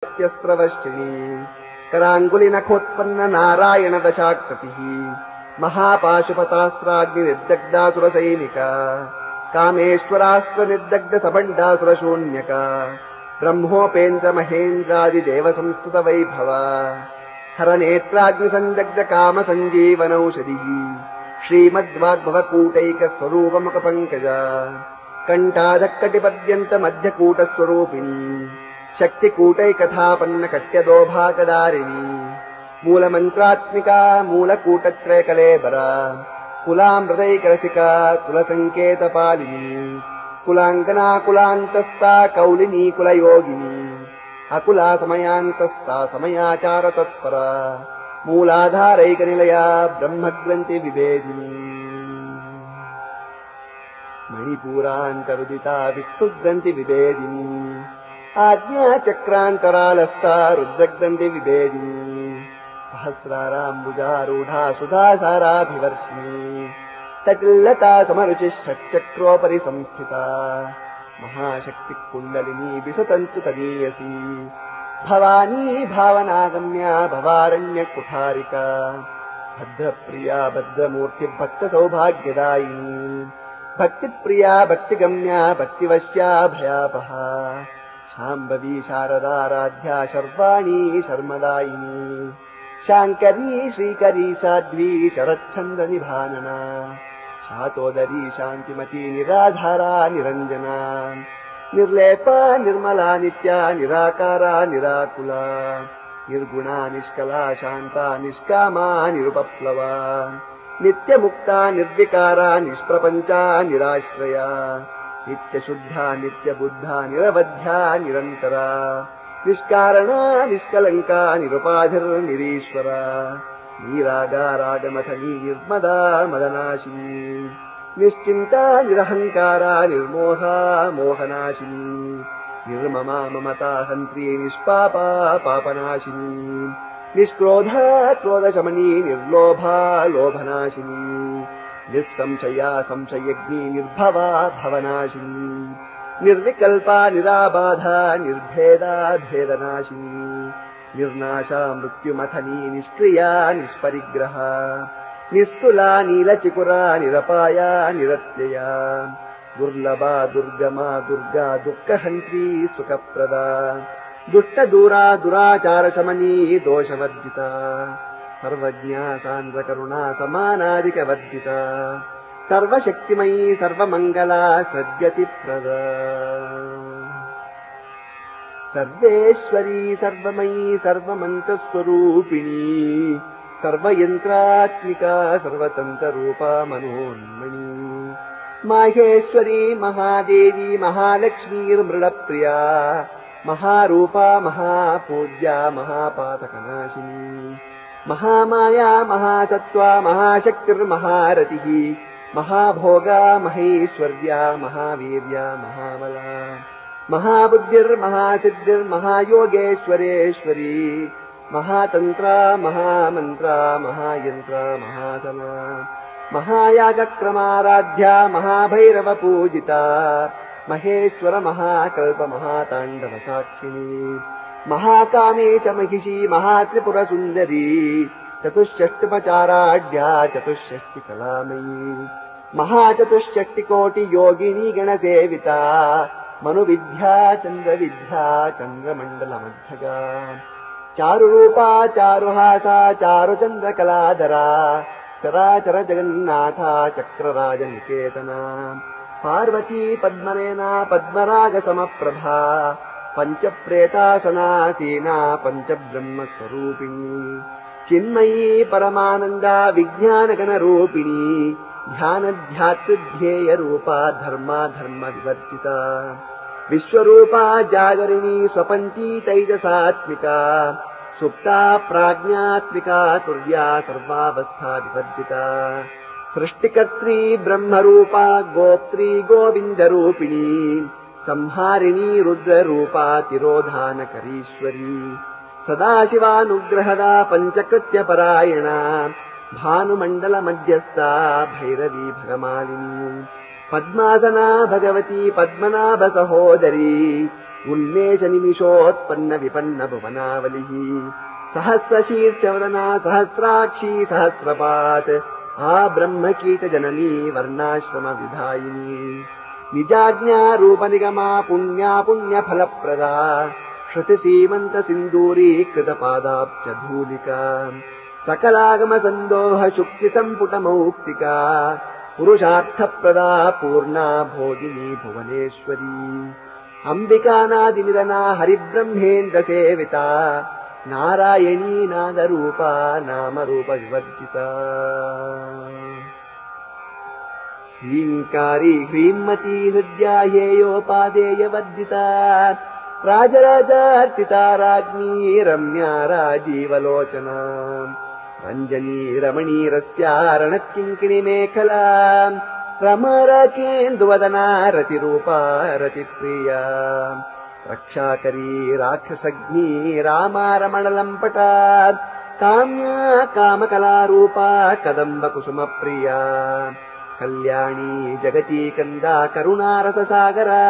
नित्यस्त्रवर्षिणी कराङ्गुलिनखोत्पन्न नारायण दशाकृतिः महापाशुपतास्त्राग्निर्दग्धासुरसैनिका कामेश्वरास्त्र निर्दग्ध सबण्डासुरशून्यका ब्रह्मोपेन्द्र महेन्द्रादिदेव संस्तुत वैभव हरनेत्राग्निसन्दग्ध काम सञ्जीवनौषधिः श्रीमद्वाग्भवकूटैक स्वरूपमुखपङ्कजा कण्ठादकटिपर्यन्त मध्यकूटस्वरूपिणी शक्तिकूटैकथापन्न कट्यदोभागदारिणी मूलमन्त्रात्मिका मूलकूटत्रयकलेबरा कुलामृतैकरसिका कुलसङ्केतपालिनी कुलाङ्गना कुलान्तस्था कौलिनी कुलयोगिनी अकुला समयान्तस्था समयाचार तत्परा मूलाधारैकनिलया ब्रह्मग्रन्थि विभेदिनी मणिपूरान्तरुदिता विष्णुग्रन्थि विभेदिनी आज्ञाचक्रान्तरालस्था रुद्रग्रन्थि विभेदिनी सहस्राराम्बुजारूढा सुधासाराभिवर्षिणी तटिल्लता समरुचिश्चक्रोपरि संस्थिता महाशक्तिकुण्डलिनी विसतन्तु तदीयसी भवानी भावनागम्या भवारण्यकुठारिका भद्रप्रिया भद्रमूर्तिभक्तसौभाग्यदायिनी भक्तिप्रिया भक्तिगम्या भक्तिवश्या भयापहा शाम्भवी शारदाराध्या शर्वाणी शर्मदायिनी शाङ्करी श्रीकरी साध्वी शरच्छन्दनिभानना शातोदरी शान्तिमती निराधारा निरञ्जना निर्लेपा निर्मला नित्या निराकारा निराकुला निर्गुणा निष्कला शान्ता निष्कामा निरुपप्लवा नित्यमुक्ता निर्विकारा निष्प्रपञ्चा निराश्रया नित्यशुद्धा नित्यबुद्धा निरवध्या निरन्तरा निष्कारणा निष्कलङ्का निरुपाधिर्निरीश्वरा निरागा रागमथनी निर्मदा मदनाशिनी निश्चिन्ता निरहङ्कारा निर्मोहा मोहनाशिनी निर्ममा ममता हन्त्री निष्पापा पापनाशिनी निष्क्रोधा क्रोधशमनी निर्लोभा लोभनाशिनी निस्संशया संशयज्ञी निर्भवा भवनाशिनी निर्विकल्पा निराबाधा निर्भेदा भेदनाशिनी निर्नाशा मृत्युमथनी निष्क्रिया निष्परिग्रहा निस्तुला नीलचिकुरा निरपाया निरत्यया दुर्लभा दुर्गमा दुर्गा दुःखहन्त्री सुखप्रदा दुष्टदूरा दुराचारशमनी दोषवर्जिता सर्वज्ञा सान्द्रकरुणा समानादिकवर्जिता सर्वशक्तिमयी सर्वमङ्गला सद्गतिप्रदा सर्वेश्वरी सर्वमयी सर्वमन्त्रस्वरूपिणी सर्वयन्त्रात्मिका सर्वतन्त्ररूपा मनोन्मणी माहेश्वरी महादेवी महालक्ष्मीर्मृडप्रिया महारूपा महापूज्या महापातकनाशिनी महामाया महासत्त्वा महाशक्तिर्महारतिः महाभोगा महेश्वर्या महावीर्या महाबला महाबुद्धिर्महासिद्धिर्महायोगेश्वरेश्वरी महातन्त्रा महामन्त्रा महायन्त्रा महासना महायागक्रमाराध्या महाभैरवपूजिता महेश्वर महाकल्प महाताण्डवसाक्षिणी महाकामेश महिषी महात्रिपुरसुन्दरी चतुष्षष्टिपचाराढ्या चतुष्षष्टिकलामयी महाचतुष्षष्टिकोटियोगिनी गणसेविता मनुविद्या चन्द्रविद्या चन्द्रमण्डलमध्यगा चारुरूपा चारुहासा चारुचन्द्रकलाधरा चराचर जगन्नाथा चक्रराजनिकेतना पार्वती पद्मनेना पद्मरागसमप्रभा पञ्चप्रेतासनासीना पञ्चब्रह्मस्वरूपिणी चिन्मयी परमानन्दा विज्ञानगणरूपिणी ध्यानध्यातृध्येयरूपा धर्मा धर्मविवर्जिता विश्वरूपा जागरिणी स्वपन्ती तैजसात्मिका सुप्ता प्राज्ञात्मिका तुर्या सर्वावस्था विवर्जिता सृष्टिकर्त्री ब्रह्मरूपा गोप्त्री गोविन्दरूपिणी संहारिणी रुद्ररूपा तिरोधानकरीश्वरी सदाशिवानुग्रहदा पञ्चकृत्यपरायणा भानुमण्डलमध्यस्था भैरवी भगमालिनी पद्मासना भगवती पद्मनाभ सहोदरी उन्मेष निमिषोत्पन्न विपन्न भुवनावलिः सहस्रशीर्षवदना सहस्राक्षी सहस्रपात् आ ब्रह्मकीट जननी वर्णाश्रम विधायिनी निजाज्ञा रूप निगमा पुण्या पुण्य फलप्रदा श्रुति सीमंत सिंदूरी कृत पादाब्ज धूलिका सकलागम संदोह शुक्ति संपुट मौक्तिका पुरुषार्थ प्रदा पूर्णा भोगिनी भुवनेश्वरी अंबिकानादि निधना हरिब्रह्मेन्द्र सेविता नारायणी नादरूपा नाम रूप विवर्जिता ह्रींकारी ह्रीमती हृद्या हेयोपादेय वर्जिता राजराजार्चिता राज्ञी रम्या राजीवलोचना रञ्जनी रमणीरस्या रणत्किङ्किणी मेखला रमरकेन्दुवदना रतिरूपा रतिप्रिया रक्षाकरी राक्षसग्नी रामा रमणलम्पटा काम्या कामकलारूपा कदम्ब कुसुमप्रिया कल्याणी जगती कन्दा करुणारससागरा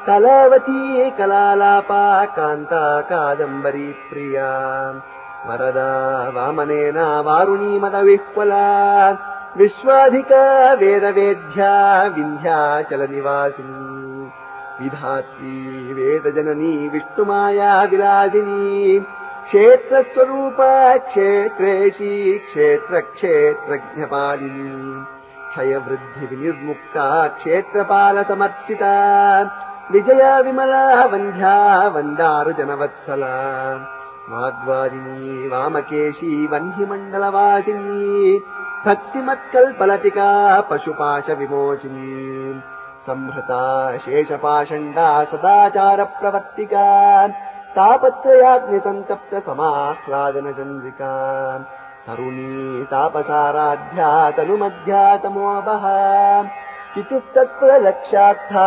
कलावती कलालापा कान्ता कादम्बरी प्रिया वरदा वामनेना वारुणी मदविह्वला विश्वाधिका वेदवेद्या विन्ध्याचलनिवासिनी विधात्री वेदजननी विष्णुमाया विलासिनी क्षेत्रस्वरूपा क्षेत्रेशी क्षेत्रक्षेत्रज्ञपालिनी क्षयवृद्धि विनिर्मुक्ता क्षेत्रपालसमर्चिता विजया विमला वन्ध्या वन्दारुजनवत्सला वाग्वादिनी वामकेशी वह्निमण्डलवासिनी भक्तिमत्कल्पलतिका पशुपाश विमोचिनी संहृता शेषपाषण्डा सदाचार प्रवर्तिका तापत्रयाग्निसन्तप्त समाह्लादन चन्द्रिका तरुणी तापसाराध्या तनुमध्या तमोवः चितिस्तत्त्वलक्ष्यार्था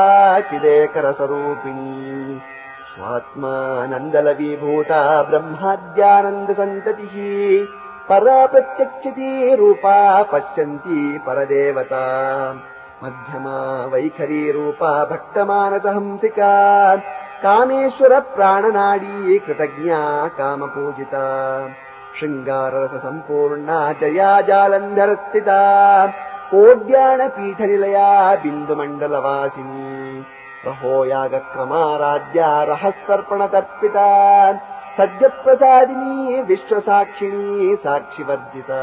चिदेकरसरूपिणी स्वात्मानन्दलवीभूता ब्रह्माद्यानन्दसन्ततिः परा प्रत्यक्षिती रूपा पश्यन्ती परदेवता मध्यमा वैखरी रूपा भक्तमानसहंसिका कामेश्वर प्राणनाडी कृतज्ञा कामपूजिता शृङ्गाररस सम्पूर्णा जया जालन्धरस्थिता कोड्याणपीठनिलया बिन्दुमण्डलवासिनी रहोयागक्रमाराध्या रहस्तर्पणतर्पिता सद्यप्रसादिनी विश्वसाक्षिणी साक्षिवर्जिता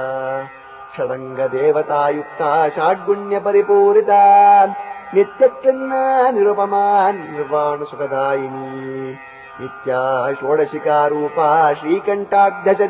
षडङ्गदेवतायुक्ता षड्गुण्यपरिपूरिता नित्यकृन्ना निरुपमा निर्वाणसुखदायिनी नित्या षोडशिका रूपा श्रीकण्ठाब्धश